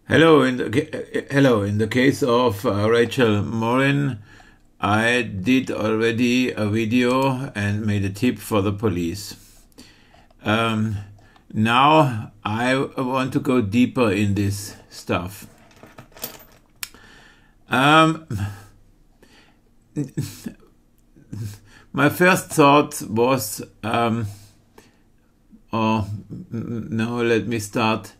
Hello. In the case of Rachel Morin, I did already a video and made a tip for the police. Now I want to go deeper in this stuff. My first thought was, let me start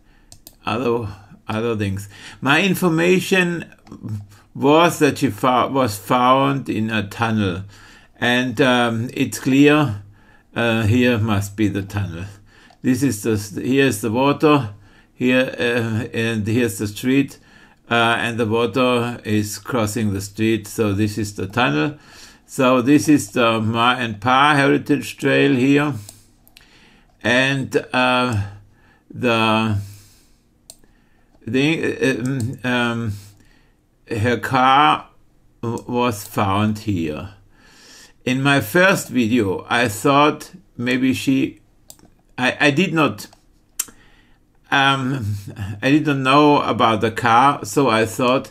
other things. My information was that she was found in a tunnel, and it's clear here must be the tunnel. Here's the water here, and here's the street, and the water is crossing the street. So this is the tunnel. So this is the Ma and Pa Heritage Trail here, and her car was found here. In my first video, I thought maybe I did not know about the car, so I thought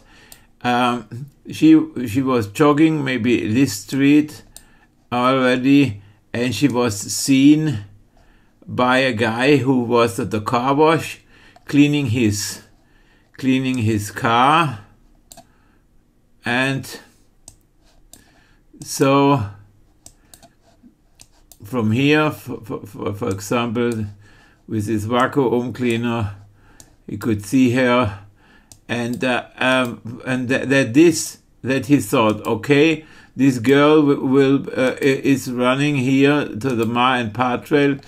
she was jogging maybe this street already, and she was seen by a guy who was at the car wash cleaning his car. And so from here, for example, with this vacuum cleaner, you could see her, and that he thought, okay, this girl is running here to the Ma and Pa Trail,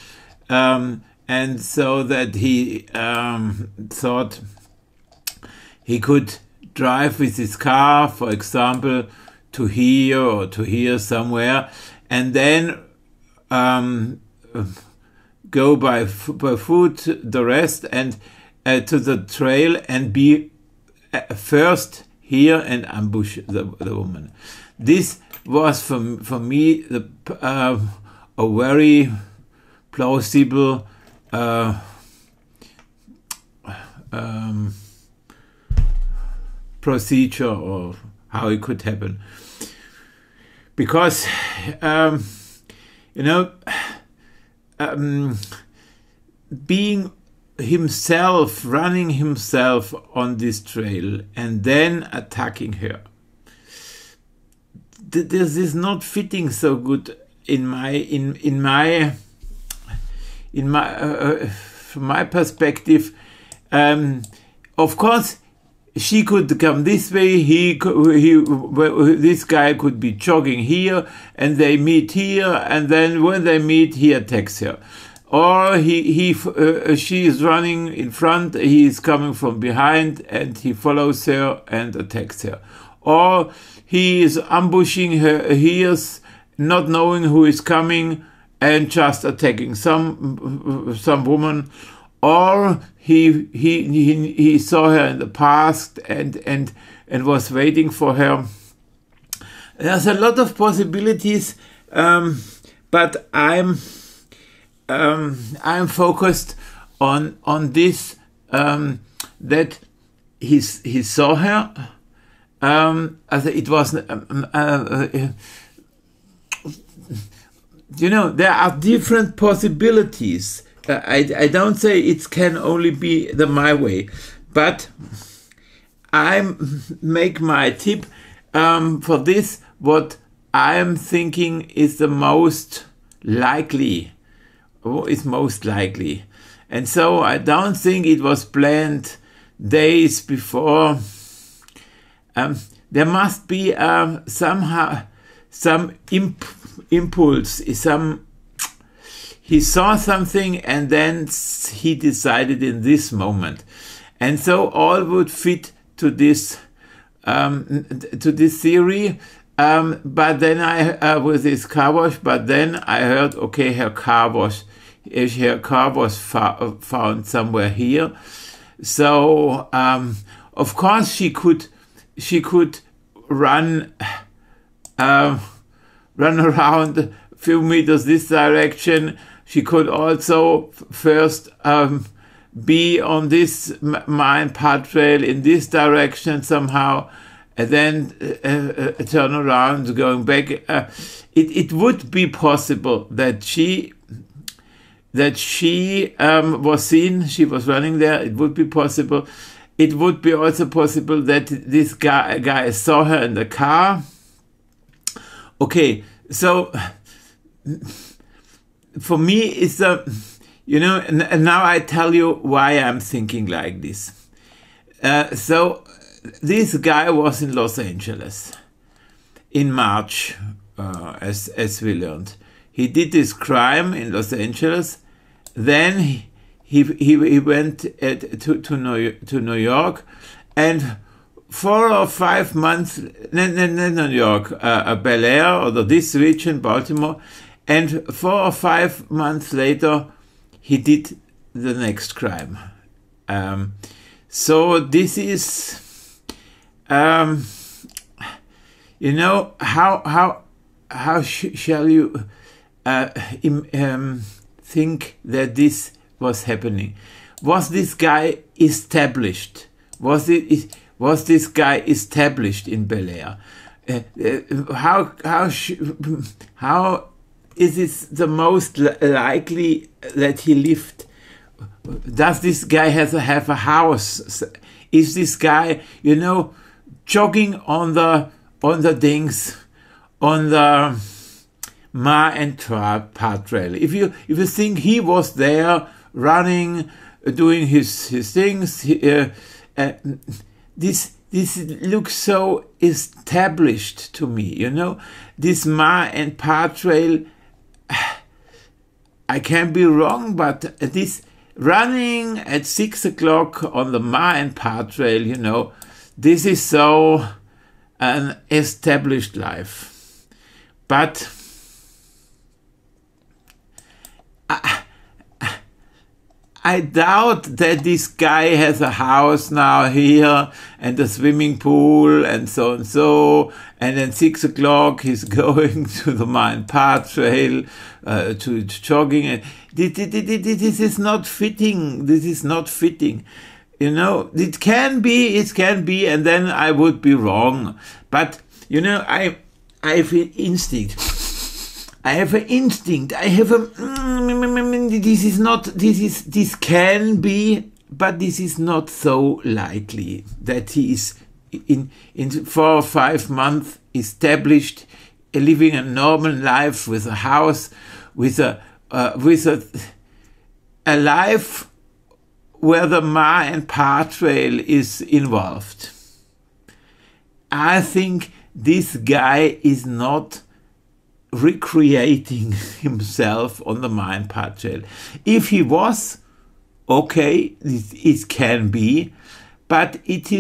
and so that he thought he could drive with his car, for example, to here or to here somewhere, and then go by foot the rest, and to the trail, and be first here and ambush the woman. This was for me a very plausible procedure, or how it could happen, because being himself, running himself on this trail and then attacking her, this is not fitting so good from my perspective. Of course, she could come this way. This guy could be jogging here, and they meet here, and then when they meet, he attacks her. Or she is running in front, he is coming from behind, and he follows her and attacks her. Or he is ambushing her, he is not knowing who is coming and just attacking some woman. Or he saw her in the past and was waiting for her. There's a lot of possibilities, but I'm focused on this, that he saw her. It was there are different possibilities. I don't say it can only be my way, but I make my tip for this, what I am thinking is the most likely. And so I don't think it was planned days before. There must be somehow some impulse, he saw something, and then he decided in this moment, and so all would fit to this theory. But then I with this car wash. But then I heard, okay, her car was found somewhere here. So of course she could run around a few meters this direction. She could also first be on this mine path trail in this direction somehow, and then turn around going back. It would be possible that she was seen. She was running there. It would be possible. It would be also possible that this guy saw her in the car. Okay, so for me, it's and now I tell you why I'm thinking like this. So this guy was in Los Angeles in March, as we learned. He did this crime in Los Angeles. Then he went to New York, and 4 or 5 months, New York, Bel Air, or this region, Baltimore, and 4 or 5 months later, he did the next crime. So this is, how shall you think that this was happening? Was this guy established? Was this guy established in Bel Air? How is it the most likely that he lived? Does this guy have a house? Is this guy, jogging on the Ma and Path trail? If you think he was there running, doing his things, this looks so established to me. This Ma and Path trail. I can be wrong, but this running at 6 o'clock on the Ma and Path trail, this is so an established life. But I doubt that this guy has a house now here and a swimming pool and so, and then 6 o'clock he's going to the Ma and Path trail to jogging. And this is not fitting. This is not fitting. It can be, and then I would be wrong. But I have an instinct. I have an instinct. I have a. This can be, but this is not so likely that he is in 4 or 5 months established, living a normal life with a house, with a life where the Ma and Path trail is involved. I think this guy is not recreating himself on the Ma and Path trail. If he was, okay, it can be, but this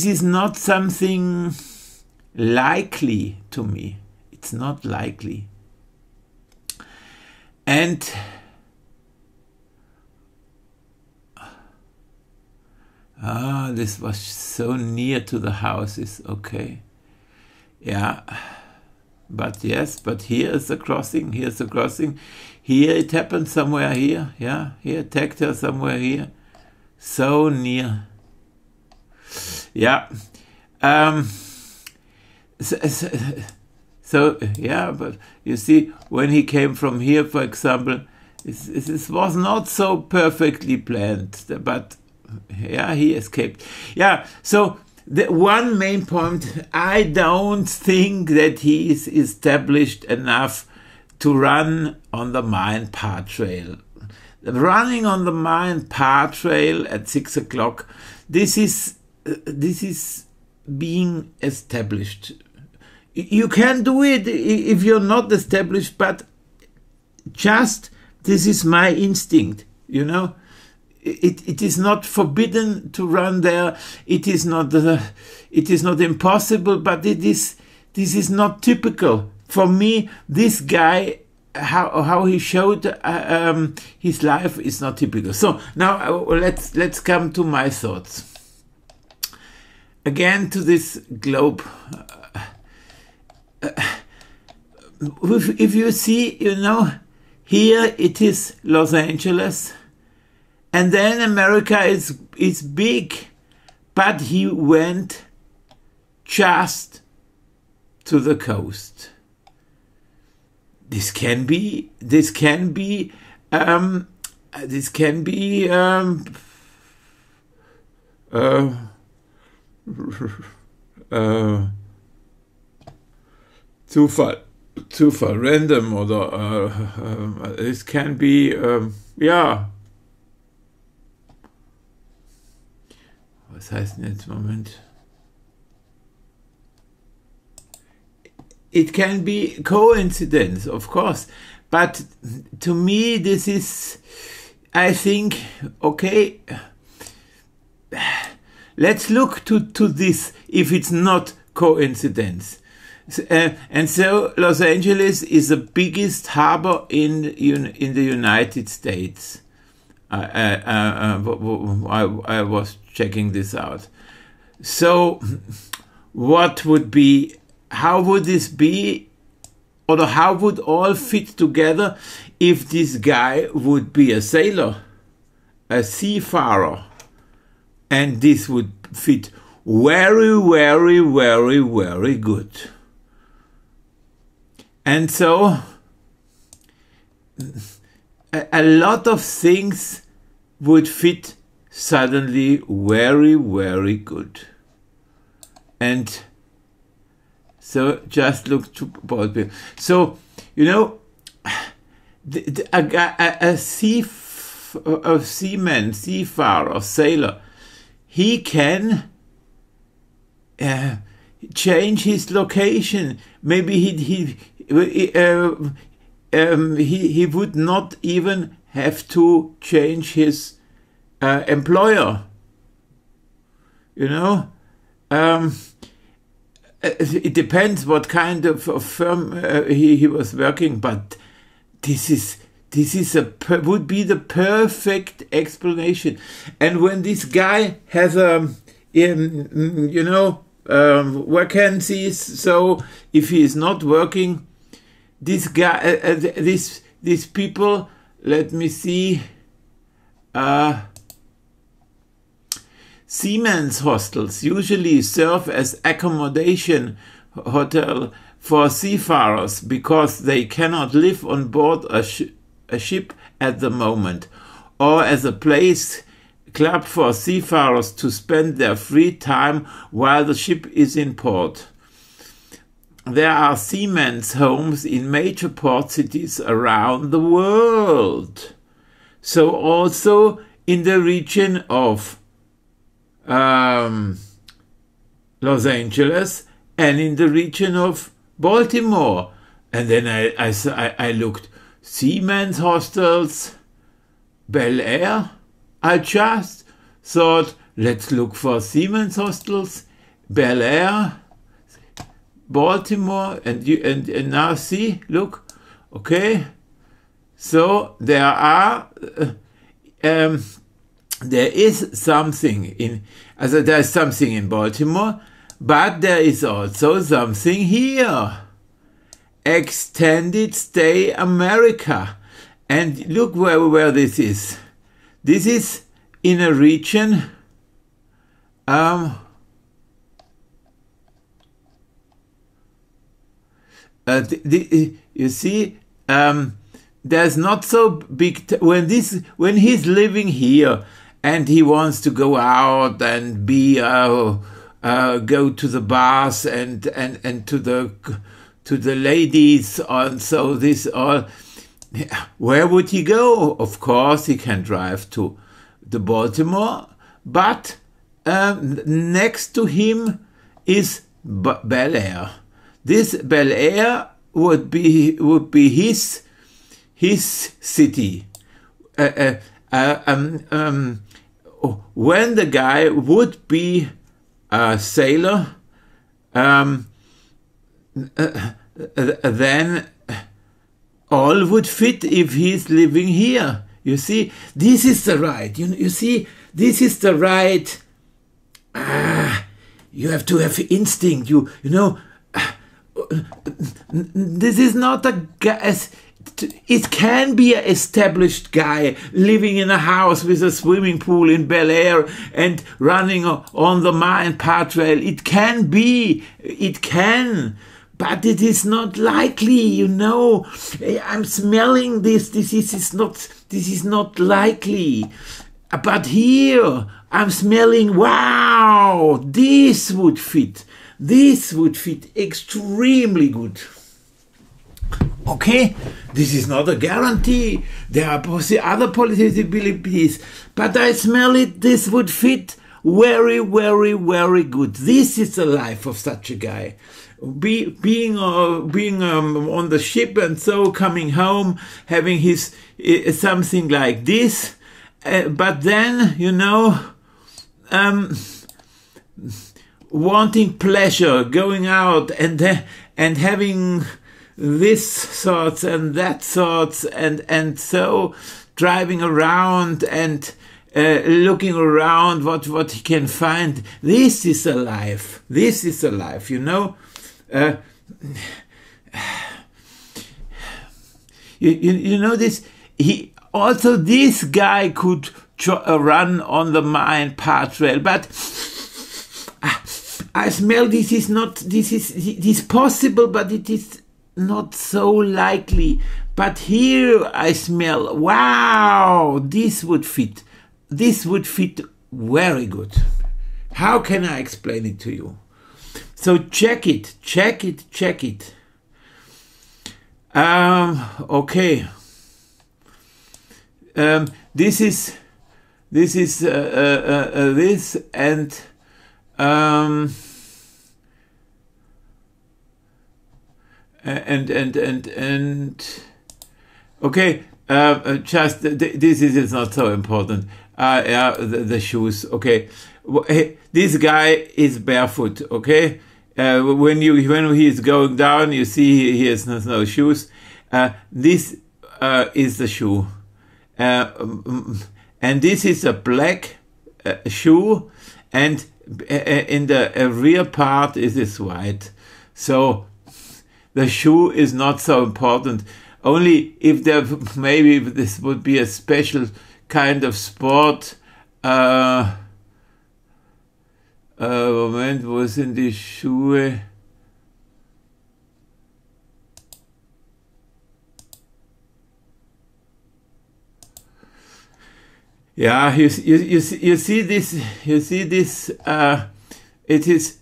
is not something likely to me. It's not likely. And this was so near to the houses. Okay. Yeah. But yes, but here is the crossing. Here's the crossing. Here it happened somewhere here. Yeah. He attacked her somewhere here. So near. Yeah. So yeah, but you see, when he came from here, for example, this was not so perfectly planned, but yeah, he escaped. Yeah, so the one main point, I don't think that he is established enough to run on the Ma and Path trail. Running on the Ma and Path trail at 6 o'clock, this is being established. You can do it if you're not established, but just this is my instinct, It is not forbidden to run there. It is not impossible, but this is not typical for me. This guy, how he showed his life is not typical. So now let's come to my thoughts again to this globe. If you see, here it is Los Angeles, And then America is big, but he went just to the coast. This can be Zufall, random, oder this can be, ja. Was heißt denn jetzt? Moment. It can be coincidence, of course, but to me this is, I think, okay, let's look to this if it's not coincidence. And so Los Angeles is the biggest harbor in the United States. I was checking this out. So what would be, how would this be, or how would all fit together if this guy would be a sailor, a seafarer, and this would fit very, very, very, very good. And so a lot of things would fit suddenly very, very good. And so just look to both people. So, you know, a seaman, seafarer, sailor, he can change his location. Maybe he would not even have to change his employer. You know, it depends what kind of firm he was working, but this would be the perfect explanation. And when this guy has vacancies, so if he is not working, this guy, these people, let me see, Seaman's hostels usually serve as accommodation hotel for seafarers because they cannot live on board a ship at the moment, or as a place club for seafarers to spend their free time while the ship is in port. There are seamen's homes in major port cities around the world. So also in the region of Los Angeles and in the region of Baltimore. And then I looked, Seaman's hostels, Bel Air. I just thought, let's look for Seaman's hostels, Bel Air, Baltimore, and now see, look, okay. So there are, there is something in, there is something in Baltimore, but there is also something here. Extended Stay America. And look where this is. This is in a region, you see, there's not so big, when he's living here and he wants to go out and go to the bars and to the ladies, and so this all, where would he go? Of course, he can drive to the Baltimore, but next to him is Bel Air. This Bel Air would be his city. When the guy would be a sailor, then all would fit if he's living here. You see, this is the right. You see, this is the right. You have to have instinct. You know. This is not a guess. it can be an established guy living in a house with a swimming pool in Bel Air and running on the Marine Partrail. It can be, it can, but it is not likely, you know. I'm smelling this. This is not likely. But here I'm smelling, wow, this would fit. This would fit extremely good. Okay, this is not a guarantee. There are other possibilities, but I smell it. This would fit very, very, very good. This is the life of such a guy. Being on the ship and so coming home, having his something like this, but then, you know, wanting pleasure, going out and having this sorts and that sorts, and so driving around and looking around what he can find. This is a life. This is a life, you know. You know this. This guy could run on the Marine Partrail, but I smell this is possible, but it is not so likely. But here I smell, wow, this would fit. This would fit very good. How can I explain it to you? So check it. Okay. This is this and okay, just this is not so important. Yeah, the shoes. Okay, this guy is barefoot. Okay, when he is going down, you see he has no shoes. This is the shoe, and this is a black shoe, and in the rear part is this white. So the shoe is not so important. Only if there maybe this would be a special kind of sport. Moment, wo sind die Schuhe? Yeah, you see this. You see this. It is.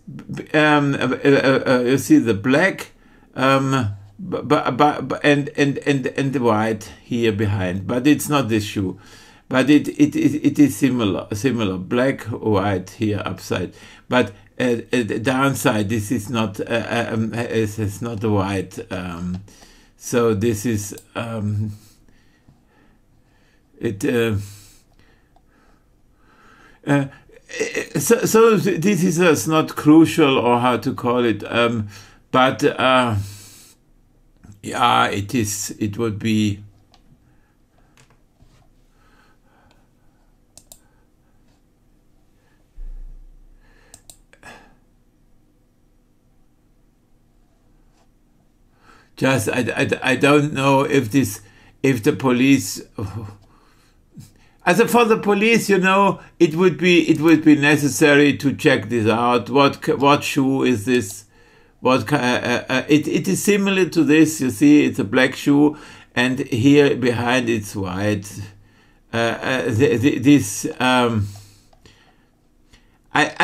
You see the black. And the white here behind, but it's not this shoe, but it is similar black white here upside, but the downside this is not it's not the white, so this is so this is not crucial or how to call it, but yeah, it is. It would be. Just I don't know if the police. As for the police, you know, it would be necessary to check this out. What shoe is this? It is similar to this. You see, it's a black shoe, and here behind it's white. I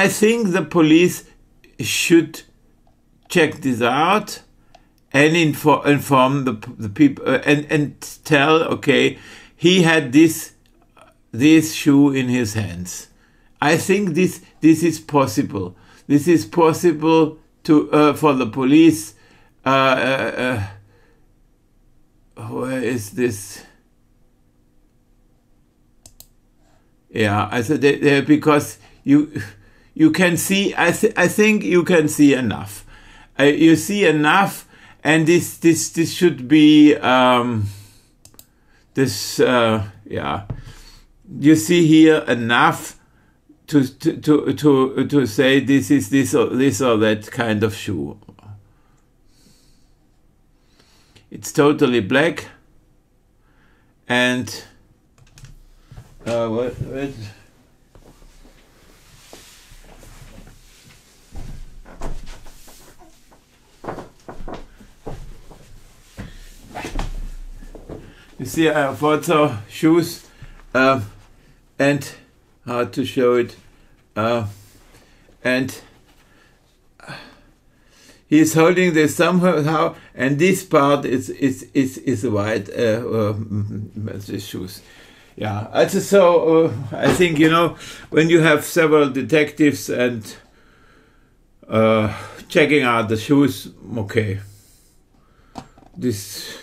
think the police should check this out and inform the people and tell, okay, he had this shoe in his hands. I think this is possible. This is possible to for the police. Where is this? Yeah, I said because you can see. I think you can see enough. You see enough, and this should be yeah. You see here enough to say this is this or that kind of shoe. It's totally black. and what you see, I have also shoes, and how to show it, and he's holding this somehow, and this part is white, the shoes. Yeah, also, so I think, you know, when you have several detectives and checking out the shoes, okay, this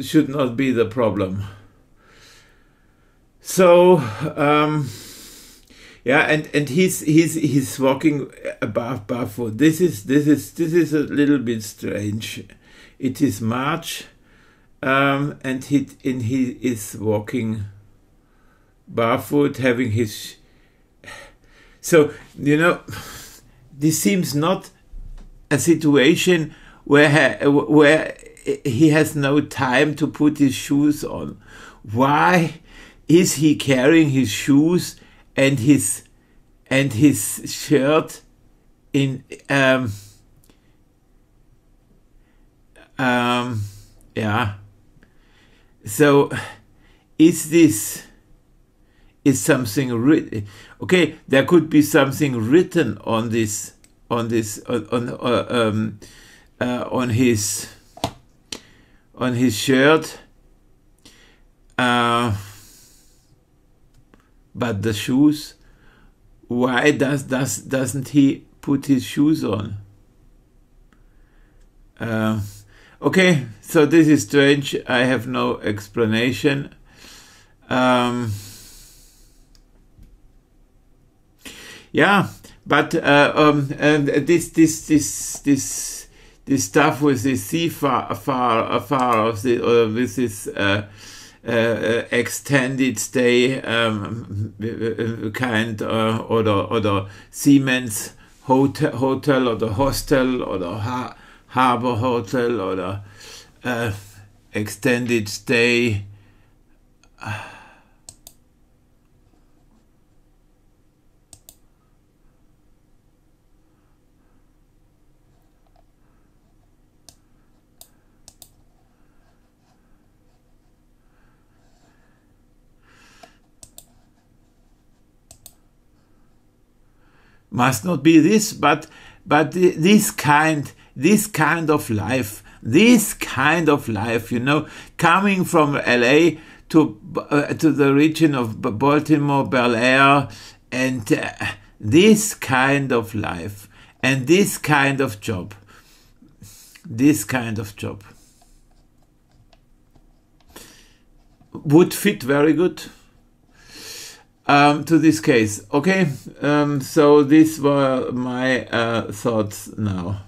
should not be the problem. So yeah, and he's walking barefoot. This is a little bit strange. It is March, and he is walking barefoot, having his. So, you know, this seems not a situation where he has no time to put his shoes on. Why is he carrying his shoes and his shirt in yeah? So is something written? Okay, there could be something written on his shirt, but the shoes, why doesn't he put his shoes on? Okay, so this is strange. I have no explanation. Yeah, but this stuff with the seafarers, with this extended stay kind, or Seaman's hotel, or the hostel, or the harbor hotel, or the extended stay. Must not be this, but this kind of life, you know, coming from LA to the region of Baltimore, Bel Air, and this kind of life and this kind of job would fit very good to this case. Okay, so these were my thoughts now.